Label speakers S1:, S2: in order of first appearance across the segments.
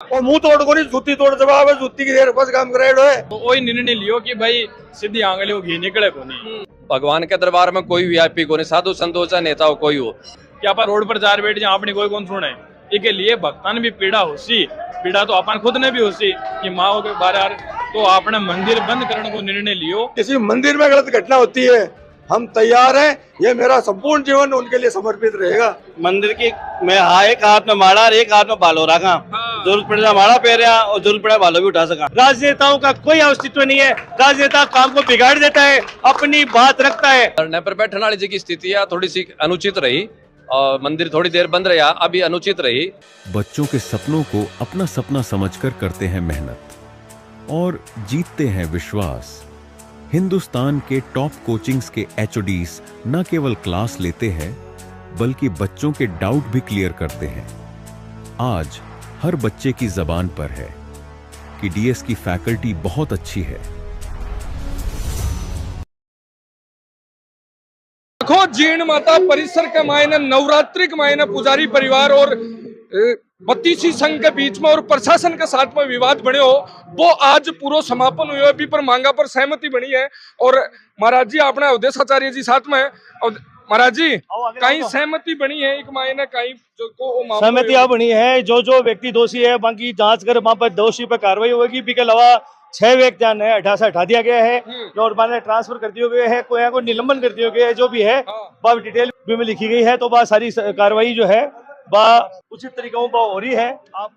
S1: और मुंह तोड़ को नहीं जूती तोड़ जवाब है, जूती की देर बस काम कराएड़ो है।
S2: तो वही निर्णय लियो कि भाई सीधी आंगली वो घी निकले को नहीं।
S3: भगवान के दरबार में कोई वीआईपी को नहीं, साधु संतो चाहे नेता हो कोई हो,
S2: क्या आप रोड पर जार बैठ जाए आपने कोई कौन सुने। इसके लिए भक्तान भी पीड़ा होसी, पीड़ा तो अपन खुद ने भी होसी कि माओ के बारे तो आपने मंदिर बंद करने को निर्णय लियो।
S1: किसी मंदिर में गलत घटना होती है, हम तैयार हैं, ये मेरा संपूर्ण जीवन उनके लिए समर्पित रहेगा।
S4: मंदिर की मैं एक हाथ में माड़ा और एक हाथ में बालो रखा, जरूरत पड़े माड़ा पहना और जरूरत पड़े बालो भी उठा सका। राजनेताओं का कोई अस्तित्व नहीं है, राजनेता काम को बिगाड़ देता है, अपनी बात रखता है।
S3: धरने पर बैठने वाली जी की स्थिति थोड़ी सी अनुचित रही और मंदिर थोड़ी देर बंद रहा, अभी अनुचित रही।
S5: बच्चों के सपनों को अपना सपना समझकर करते हैं मेहनत और जीतते हैं विश्वास। हिंदुस्तान के टॉप कोचिंग्स के एचओडीज न केवल क्लास लेते हैं बल्कि बच्चों के डाउट भी क्लियर करते हैं। आज हर बच्चे की जबान पर है कि डीएस की फैकल्टी बहुत अच्छी है।
S6: देखो जीर्ण माता परिसर के मायने नवरात्रि के मायने पुजारी परिवार और बत्तीसी संघ के बीच में और प्रशासन के साथ में विवाद बने हो, वो आज पूरा समापन हुआ है। पर मांगा पर सहमति बनी है और महाराज जी अपने अवधेशाचार्य जी साथ में। महाराज जी कहीं सहमति बनी है, एक मायने कहीं जो को
S4: सहमतियां बनी है। जो व्यक्ति दोषी है बाकी जांच कर वहां पर दोषी पर कार्रवाई होगी। इसके अलावा 6 व्यक्ति है 18 से हटा दिया गया है और माने ट्रांसफर कर दिए गए है, कोई को निलंबन कर दिया गया है। जो भी है वह डिटेल में लिखी गई है, तो वह सारी कार्रवाई जो है वह उचित तरीकों पर हो रही है।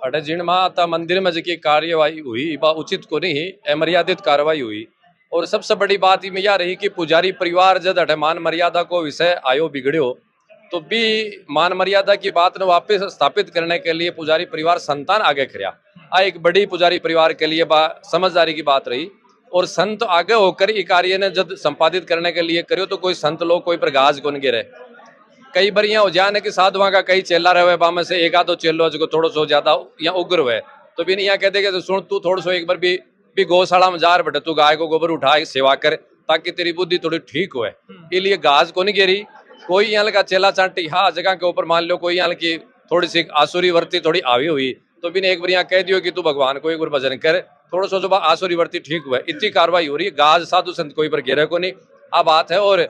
S3: अटे जीर्ण माता मंदिर में जी कार्यवाही हुई वह उचित को नहीं, अमर्यादित कार्रवाई हुई। और सबसे बड़ी बात में यह रही कि पुजारी परिवार जब अटे मान मर्यादा को विषय आयो बिगड़ो तो भी मान मर्यादा की बात ने वापस स्थापित करने के लिए पुजारी परिवार संतान आगे खड़ा। एक बड़ी पुजारी परिवार के लिए समझदारी की बात रही। और संत आगे होकर ये कार्य ने जब संपादित करने के लिए करो तो कोई संत लोग कोई पर गाज को नहीं गिरे। कई बार यहाँ हो जाने के साथ वहाँ का कई चेला रहे बा में से एक आधो चेलो जो थोड़ा सो ज्यादा यहाँ उग्र हुए तो भी यहाँ कहते कि सुन तू थोड़ा सो एक बार भी गौशाला में जा रहे बेटे, तू गाय को गोबर उठा सेवा कर ताकि तेरी बुद्धि थोड़ी ठीक हुए। इसलिए गाज को नहीं गिरी। कोई यहाँ का चेला चांटी हाँ जगह के ऊपर मान लो कोई यहाँ की थोड़ी सी आसुरी वर्ती थोड़ी आवी हुई तो भी एक बार यहाँ कह दियो कि तू भगवान को एक बार भजन कर, थोड़ा सो जो आसुरी वर्ती ठीक हुआ। इतनी कार्रवाई हो रही है, गाज साधु संत कोई पर घेरे को नहीं। अब बात है और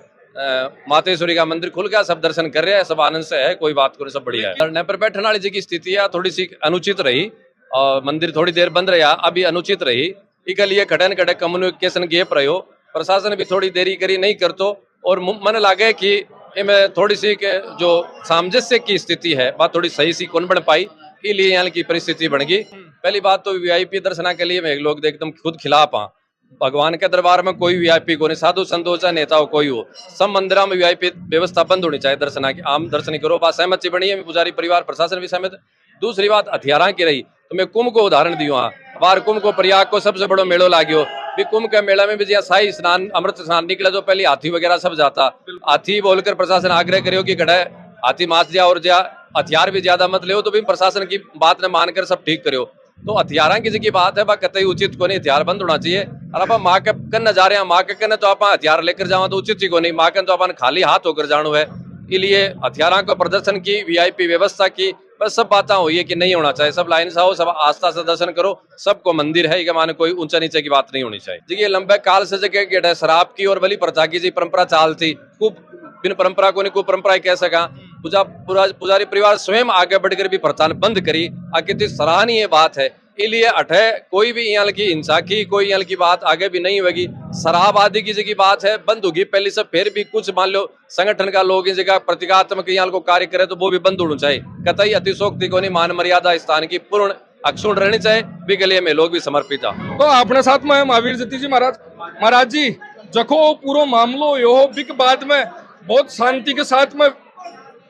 S3: मातेश्वरी का मंदिर खुल गया, सब दर्शन कर रहे हैं, सब आनंद से है, कोई बात को नहीं, सब बढ़िया है। धरने पर बैठने वाली जी की स्थिति थोड़ी सी अनुचित रही और मंदिर थोड़ी देर बंद रहा, अभी अनुचित रही। इसके लिए खड़न खड़े कम्युनिकेशन गैप रहो, प्रशासन भी थोड़ी देरी करी नहीं करतो और मन लागे कि इनमें थोड़ी सी जो सामंजस्य की स्थिति है वह थोड़ी सही सी कौन बन पाई। इसलिए यहाँ की परिस्थिति बन गई। पहली बात तो वीआईपी दर्शना के लिए मैं लोग एकदम खुद खिलाफ हाँ। भगवान के दरबार में कोई वीआईपी को नहीं, साधु संतो चाहे नेता हो कोई हो, सब मंदिरों में वीआईपी व्यवस्था बंद होनी चाहिए। दर्शना की आम दर्शन करो, बात सहमति बनी है, पुजारी परिवार प्रशासन भी सहमत। दूसरी बात हथियारा की रही तो मैं कुंभ को उदाहरण दियो हाँ। बार कुंभ को प्रयाग को सबसे बड़ो मेलो लाग्यो भी, कुंभ के मेला में भी जहाँ शाही स्नान अमृत स्नान निकला जो पहले हाथी वगैरह सब जाता, हाथी बोलकर प्रशासन आग्रह करियो कि गढ़े हाथी मास दिया और जा हथियार भी ज्यादा मत ले, तो भी प्रशासन की बात ने मानकर सब ठीक करियो। तो हथियार की जी बात है वह कतई उचित को नहीं, हथियार बंद होना चाहिए। और अब माँ के कन जा रहे हैं, माँ के कन तो आप हथियार लेकर जाओ तो उचित ही को नहीं, माँ कन तो अपन खाली हाथ होकर जानो है। इसलिए हथियारों को प्रदर्शन की वीआईपी व्यवस्था की बस सब बातें हुई है कि नहीं होना चाहिए। सब लाइन से हो, सब आस्था से दर्शन करो, सबको मंदिर है कि माने कोई ऊंचा नीचे की बात नहीं होनी चाहिए। जी ये लंबे काल से जगह शराब की और बलि प्रथा की जी परंपरा चाल थी, बिन परंपरा को नहीं को परंपरा कह सका। पुजारी परिवार स्वयं आगे बढ़कर भी प्रथा बंद करी, कितनी सराहनीय बात है। इसलिए अठे कोई भी यहाँ की हिंसा की कोई यहाँ की बात आगे भी नहीं होगी। शराब आदि की जगह बात है बंद होगी पहले से, फिर भी कुछ मान लो संगठन का लोग इस जगह प्रतीकात्मक यहाँ को कार्य करे तो वो भी बंद होना चाहिए। कतई अतिशोक्ति को नहीं, मान मर्यादा स्थान की पूर्ण अक्षुण रहनी चाहिए, भी के लिए मैं लोग भी समर्पित है।
S6: तो अपने साथ में महावीर जती जी महाराज जी जखो पूरा मामलो यो बिक बाद में बहुत शांति के साथ में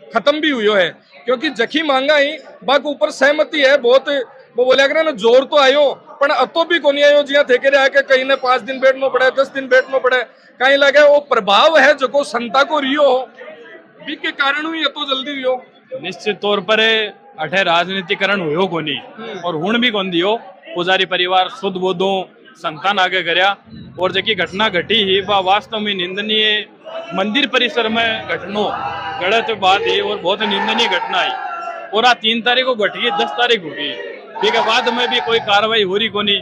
S6: खत्म भी हुई है, क्योंकि जखी मांगा ही बाक ऊपर सहमति है बहुत। वो बोलिया करे ना जोर तो आयो पर अतो भी को नहीं आयो जिया थे के आके कहीं ने 5 दिन बैठना पड़े 10 दिन बैठना पड़े, कहीं लगे वो प्रभाव है जो को संता को रियो हो भी के कारण हुई तो जल्दी रियो।
S2: निश्चित तौर पर अठे राजनीतिकरण हुयो को नहीं और हुण भी कौन दियो। पुजारी परिवार शुद्ध बोधो संतान आगे करया और जकी घटना घटी ही वह वास्तव में निंदनीय, मंदिर परिसर में घटनो गलत बात है और बहुत निंदनीय घटना है। और 3 तारीख को घटी 10 तारीख होगी ठीक है बाद में भी कोई कार्रवाई हो रही कोनी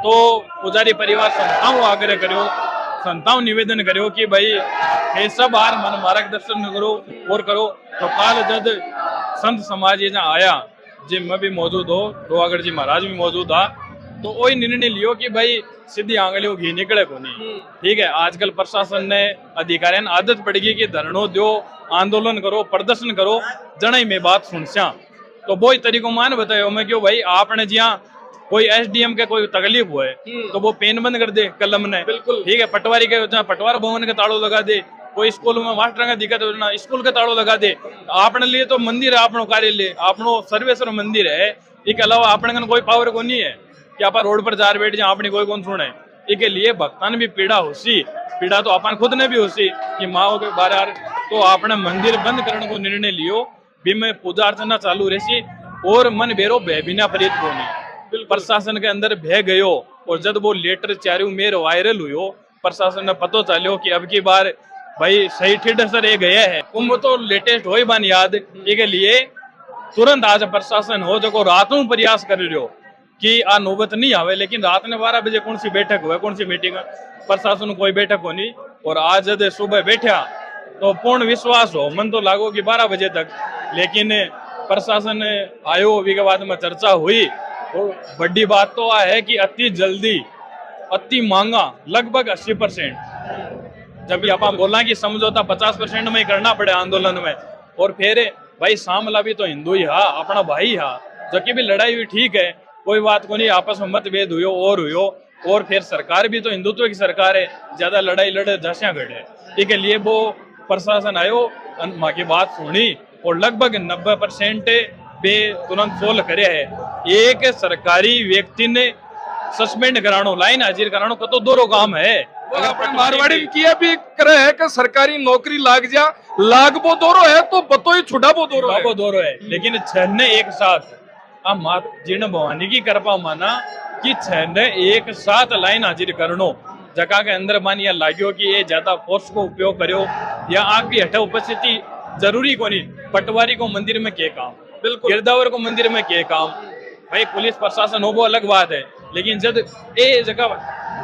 S2: तो पुजारी परिवार संस्थाओं आग्रह करो संस्थाओं निवेदन करो कि भाई ये सब हार मन मार्गदर्शन करो और करो। तो काल जब संत समाज ये जहाँ आया जिम में भी मौजूद हो रोहागढ़ जी महाराज भी मौजूद था तो वही निर्णय लियो कि भाई सीधी आंगलियों घी निकले को नहीं। ठीक है आजकल प्रशासन ने अधिकारियों ने आदत पड़ गई कि धरनो दो आंदोलन करो प्रदर्शन करो जनाई में बात सुनस्या तो वो ही तरीको मान बतायो मैं क्यों भाई आपने जिया कोई एसडीएम के कोई तकलीफ हुए तो वो पेन बंद कर दे कलम ने बिल्कुल ठीक है पटवारी के जहाँ पटवार भवन के ताड़ो लगा दे कोई स्कूल में मास्टर का दिक्कत हो ना स्कूल के ताड़ो लगा दे आपने लिए तो मंदिर है आपनो कार्यालय आपनो सर्वेश्वर मंदिर है इसके अलावा आपने कोई पावर को नहीं है कि आप रोड पर जा बैठ जाए आपने कोई कौन सुने इसके लिए भक्तान भी पीड़ा होसी पीड़ा तो अपन खुद ने भी होसी कि माओ के बाहर तो आपने मंदिर बंद करने को निर्णय लियो भी में पूजा अर्चना चालू रही और मन बेरो भय बिना फरीद को नहीं प्रशासन के अंदर भय गयो और जब वो लेटर चारू मेर वायरल हुयो प्रशासन ने पतो चलो कि अब की बार भाई सही ठिड सर ये गया है कुंभ तो लेटेस्ट हो ही बन याद इसके लिए तुरंत आज प्रशासन हो जो रात में प्रयास कर रहे हो कि आ नौबत नहीं आवे लेकिन रात ने 12 बजे कौन सी बैठक हुआ कौन सी मीटिंग प्रशासन कोई बैठक हो नहीं और आज जब सुबह बैठा तो पूर्ण विश्वास हो मन तो लागो कि 12 बजे तक लेकिन प्रशासन आयो के बाद में चर्चा हुई और बड़ी बात तो आ है कि अति जल्दी अति महंगा लगभग 80% जब आप बोला कि समझौता 50% में ही करना पड़े आंदोलन में और फिर भाई सामला भी तो हिंदू ही हा अपना भाई हा जो कि भी लड़ाई हुई ठीक है कोई बात को नहीं आपस में मतभेद हुयो और फिर सरकार भी तो हिंदुत्व की सरकार है ज्यादा लड़ाई लड़े झसियां घटे इसके लिए वो प्रशासन आयो माँ की बात सुनी और लगभग 90% बे तुरंत सोल्व करे है। एक सरकारी व्यक्ति ने सस्पेंड करानो लाइन हाजिर करानो का तो दोनों काम है
S6: अगर मारवाड़ी में किया भी करे है कि सरकारी नौकरी लाग जा लाग वो दोरो है तो बतो ही छुड़ा वो दोरो है
S2: लेकिन छह एक साथ अब मात जीर्ण भवानी की कृपा माना कि छह एक साथ लाइन हाजिर करनो जगह के अंदर मानिया लाग्यो कि ये ज्यादा फोर्स को उपयोग करो या आपकी हटा उपस्थिति जरूरी को नहीं पटवारी को मंदिर में के काम बिल्कुल गिरदावर को मंदिर में के काम भाई पुलिस प्रशासन हो वो अलग बात है लेकिन जब ये जगह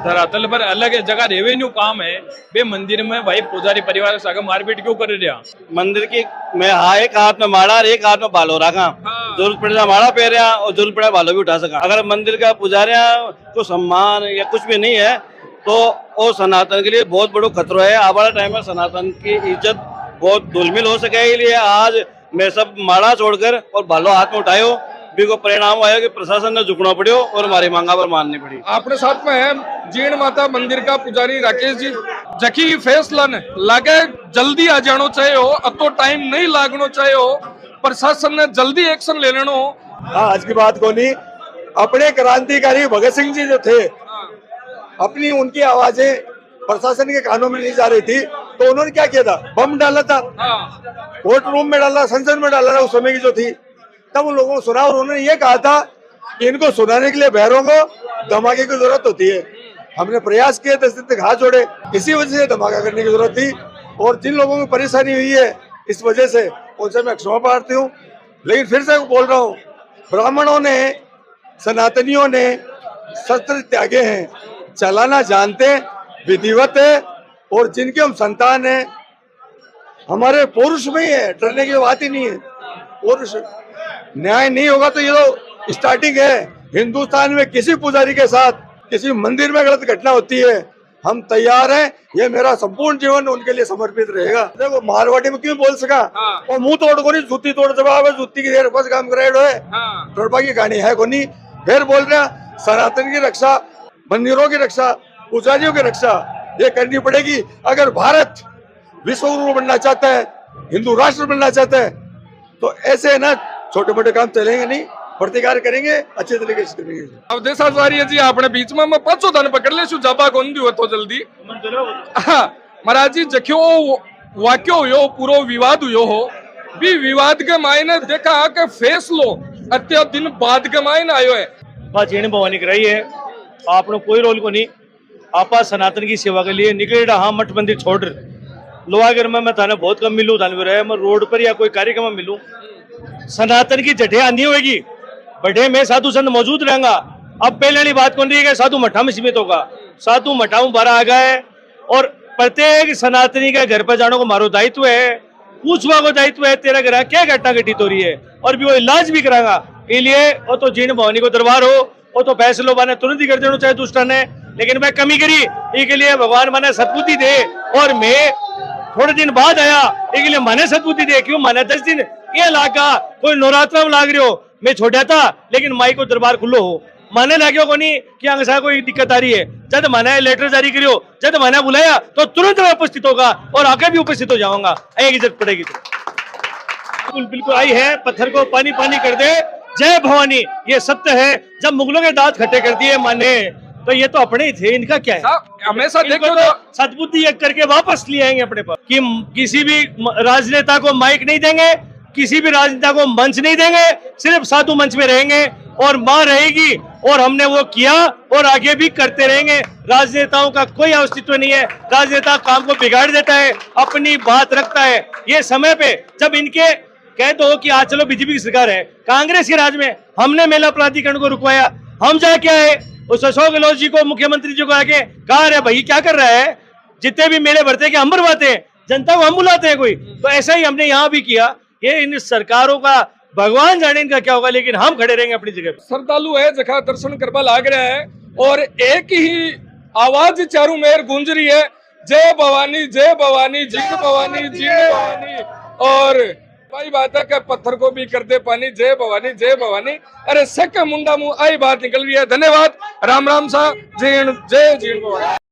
S2: धरातल पर अलग जगह रेवेन्यू काम है वे मंदिर में भाई पुजारी परिवार से मारपीट क्यों कर रहा
S7: मंदिर की मैं हाँ एक हाथ में माड़ा और एक हाथ में बालो रखा जरूरत पड़े माड़ा पहन रहा और जरूरत पड़े बालो भी उठा सका अगर मंदिर का पुजारिया को सम्मान या कुछ भी नहीं है तो वो सनातन के लिए बहुत बड़ा खतरा है। आने वाले टाइम में सनातन की इज्जत बहुत धूलमिल हो सके इसलिए आज मैं सब माड़ा छोड़कर और बालो हाथ में उठायो भी को परिणाम आया कि प्रशासन ने झुकना पड़ो और हमारी मांगा पर माननी पड़ी।
S6: आपने साथ में है जीर्ण माता मंदिर का पुजारी राकेश जी जखी फैसला ने लागे जल्दी आ जानो चाहिए हो अब तो टाइम नहीं लागनो चाहिए हो प्रशासन ने जल्दी एक्शन ले लेना हो।
S1: आज की बात को नहीं अपने क्रांतिकारी भगत सिंह जी जो थे अपनी उनकी आवाजें प्रशासन के कानों में नहीं जा रही थी तो उन्होंने क्या किया था बम डाला था कोर्ट रूम में डाला संसद में डाला था उस समय की जो थी तब उन लोगों को सुना और उन्होंने ये कहा था कि इनको सुनाने के लिए बहरों को धमाके की जरूरत होती है। हमने प्रयास किए 10 दिन तक हाथ जोड़े इसी वजह से धमाका करने की जरूरत थी और जिन लोगों को परेशानी हुई है इस वजह से उनसे मैं क्षमा प्रार्थी हूँ। लेकिन फिर से बोल रहा हूँ ब्राह्मणों ने सनातनियों ने शस्त्र त्यागे हैं चलाना जानते विधिवत है और जिनके हम संतान है हमारे पौरुष में ही है डरने की बात ही नहीं है। पौरुष न्याय नहीं होगा तो ये तो स्टार्टिंग है। हिंदुस्तान में किसी पुजारी के साथ किसी मंदिर में गलत घटना होती है हम तैयार हैं ये मेरा संपूर्ण जीवन उनके लिए समर्पित रहेगा। देखो मारवाड़ी में क्यों बोल सका और मुंह तोड़ को नहीं जूती तोड़ जवाब है जूती की देर बस काम कराइड है तोड़पा की कहानी है को नहीं। फिर बोल रहे सनातन की रक्षा मंदिरों की रक्षा पुजारियों की रक्षा ये करनी पड़ेगी। अगर भारत विश्व गुरु बनना चाहता है हिंदू राष्ट्र बनना चाहता है तो ऐसे ना छोटे मोटे काम चलेंगे नहीं प्रतिकार करेंगे अच्छे तरीके से करेंगे।
S6: अब देशाचार्य जी आपने बीच में मैं 500 धन पकड़ ले जाबा कौन दियो तो जल्दी महाराज जी जख्यो वाक्यो हुयो पूरो विवाद हुयो हो भी विवाद के मायने देखा कि फैसलो अत्य दिन बाद के मायने आयो है
S4: बात जीर्ण भवानी कराई है आपने कोई रोल को नहीं आपा सनातन की सेवा के लिए निकले हाँ मठ मंदिर छोड़ लोहागढ़ में मैं थाने बहुत कम मिलूँ थाने मैं रोड पर या कोई कार्यक्रम में मिलूँ सनातन की जठे आंधी होगी बड़े में साधु संत मौजूद रहेंगा। अब पहले वाली बात कौन रही है कि साधु मठा में सीमित होगा, साधु मठाऊ बारह आ गए और प्रत्येक सनातनी के घर पर जाने को मारो दायित्व है, पूछवा को दायित्व है, तेरा घर क्या घटना घटित हो रही है और भी वो इलाज भी कराएगा। इसलिए वो तो जीर्ण भवानी को दरबार हो, वो तो फैसलों माने तुरंत ही कर देना चाहे दुष्टा ने, लेकिन मैं कमी करी इसके लिए भगवान माने सद्बुद्धि दे। और मैं थोड़े दिन बाद आया इसके लिए माने सद्बुद्धि दे, क्यों माने 10 दिन ये लागा कोई नवरात्रा में लाग रहे हो, मैं छोड़ा था लेकिन माई को दरबार खुलो हो, माने लाग्यो को नहीं कि अंगसा कोई दिक्कत आ रही है। जब माने लेटर जारी करियो, जब माने बुलाया तो तुरंत मैं उपस्थित होगा और आगे भी उपस्थित हो जाऊंगा, आएगी जरूरत पड़ेगी तो। बिल्कुल बिल्कुल आई है, पत्थर को पानी पानी कर दे, जय भवानी, ये सत्य है। जब मुगलों के दांत खट्टे कर दिए माने तो ये तो अपने ही थे, इनका क्या है,
S6: हमेशा देखो
S4: तो सद्बुद्धि एक करके वापस ले आएंगे अपने पास कि किसी भी राजनेता को माइक नहीं देंगे, किसी भी राजनेता को मंच नहीं देंगे, सिर्फ साधु मंच में रहेंगे और मां रहेगी। और हमने वो किया और आगे भी करते रहेंगे। राजनेताओं का कोई अस्तित्व नहीं है, राजनेता काम को बिगाड़ देता है, अपनी बात रखता है। ये समय पे जब इनके कह दो कि आज चलो बीजेपी की सरकार है, कांग्रेस के राज में हमने महिला प्राधिकरण को रुकवाया, हम जाके आए उस अशोक गहलोत जी को, मुख्यमंत्री जी को आके कहा रे भाई क्या कर रहा है, जितने भी मेले भरते के हम भरवाते हैं, जनता को हम बुलाते हैं कोई, तो ऐसा ही हमने यहाँ भी किया। ये इन सरकारों का भगवान जाने इनका क्या होगा, लेकिन हम खड़े रहेंगे अपनी जगह पे।
S6: श्रद्धालु है जखा दर्शन करवा लाग रहा है और एक ही आवाज चारों मेर गूंज रही है, जय भवानी जय भवानी, जीर्ण भवानी जीर्ण भवानी। और भाई बात है कि पत्थर को भी कर दे पानी, जय भवानी जय भवानी। अरे सक मुंडा मुंह आई बात निकल रही है। धन्यवाद, राम राम सा, जय जीर्ण भवानी।